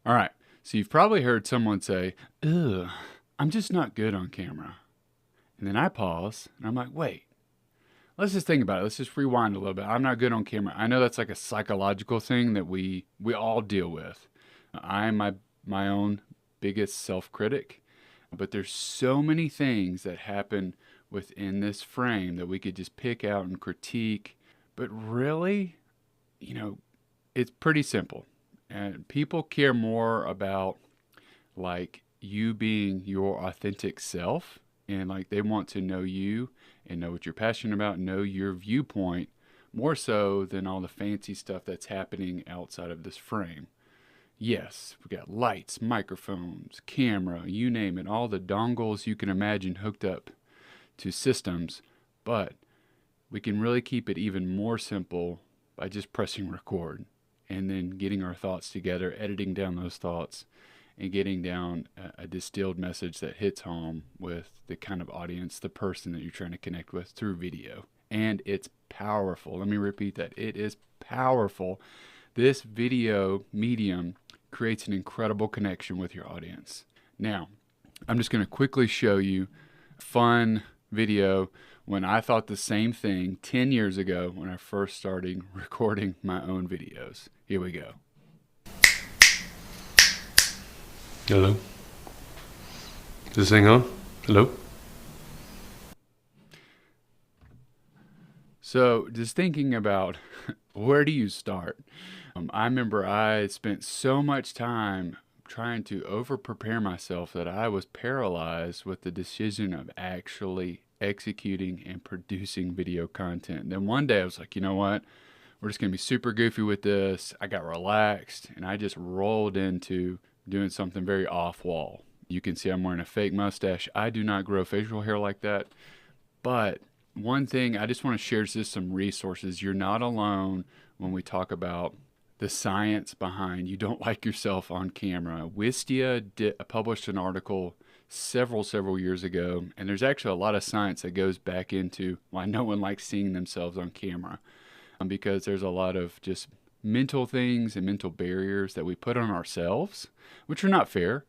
All right. So you've probably heard someone say, ugh, I'm just not good on camera. And then I pause and I'm like, wait, let's just think about it. Let's just rewind a little bit. I'm not good on camera. I know that's like a psychological thing that we all deal with. I am my own biggest self-critic, but there's so many things that happen within this frame that we could just pick out and critique. But really, you know, it's pretty simple. And people care more about like you being your authentic self, and like they want to know you and know what you're passionate about, know your viewpoint more so than all the fancy stuff that's happening outside of this frame. Yes, we got lights, microphones, camera, you name it, all the dongles you can imagine hooked up to systems, but we can really keep it even more simple by just pressing record and then getting our thoughts together, editing down those thoughts, and getting down a distilled message that hits home with the kind of audience, the person that you're trying to connect with through video. And it's powerful. Let me repeat that. It is powerful. This video medium creates an incredible connection with your audience. Now, I'm just going to quickly show you a fun video when I thought the same thing 10 years ago when I first started recording my own videos. Here we go. Hello? Is this thing on? Hello? So just thinking about where do you start? I remember I spent so much time trying to over prepare myself that I was paralyzed with the decision of actually executing and producing video content. Then one day I was like, you know what? We're just going to be super goofy with this. I got relaxed and I just rolled into doing something very off wall. You can see I'm wearing a fake mustache. I do not grow facial hair like that. But one thing I just want to share is just some resources. You're not alone when we talk about the science behind you don't like yourself on camera. Wistia published an article several years ago, and there's actually a lot of science that goes back into why no one likes seeing themselves on camera, because there's a lot of just mental things and mental barriers that we put on ourselves, which are not fair.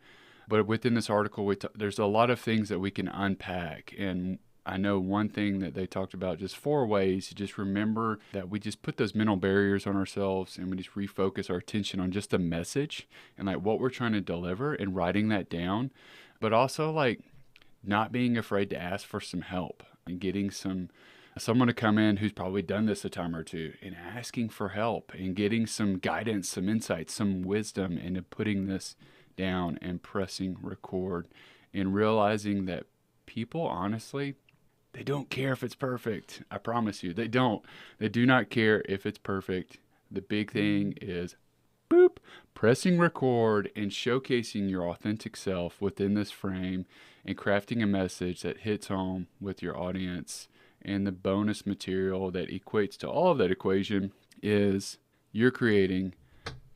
But within this article, there's a lot of things that we can unpack. And I know one thing that they talked about, just 4 ways to just remember that we just put those mental barriers on ourselves and we just refocus our attention on just the message and like what we're trying to deliver and writing that down. But also like not being afraid to ask for some help and getting someone to come in who's probably done this a time or two and asking for help and getting some guidance, some insights, some wisdom into putting this down and pressing record and realizing that people, honestly, they don't care if it's perfect. I promise you, they don't. They do not care if it's perfect. The big thing is boop, pressing record and showcasing your authentic self within this frame and crafting a message that hits home with your audience. And the bonus material that equates to all of that equation is you're creating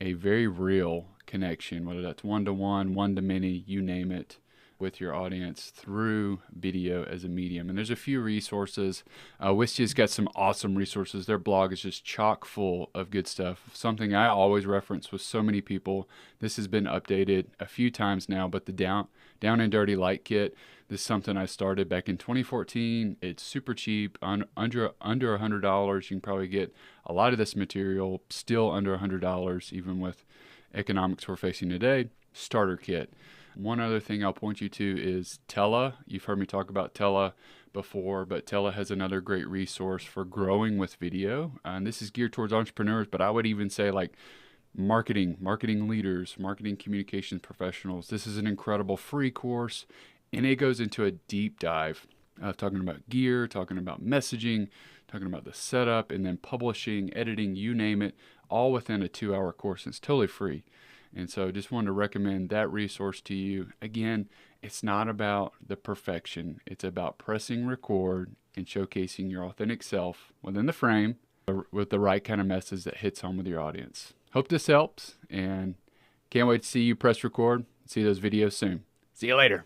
a very real connection, whether that's one-to-one, one-to-many, you name it, with your audience through video as a medium. And there's a few resources. Wistia's got some awesome resources. Their blog is just chock full of good stuff. Something I always reference with so many people. This has been updated a few times now, but the Down and Dirty Light Kit, this is something I started back in 2014. It's super cheap, under $100. You can probably get a lot of this material still under $100, even with economics we're facing today. Starter kit. One other thing I'll point you to is Tella. You've heard me talk about Tella before, but Tella has another great resource for growing with video. And this is geared towards entrepreneurs, but I would even say like marketing leaders, marketing communications professionals. This is an incredible free course, and it goes into a deep dive, talking about gear, talking about messaging, talking about the setup, and then publishing, editing, you name it, all within a 2-hour course. And it's totally free. And so just wanted to recommend that resource to you. Again, it's not about the perfection. It's about pressing record and showcasing your authentic self within the frame with the right kind of message that hits home with your audience. Hope this helps, and can't wait to see you press record. See those videos soon. See you later.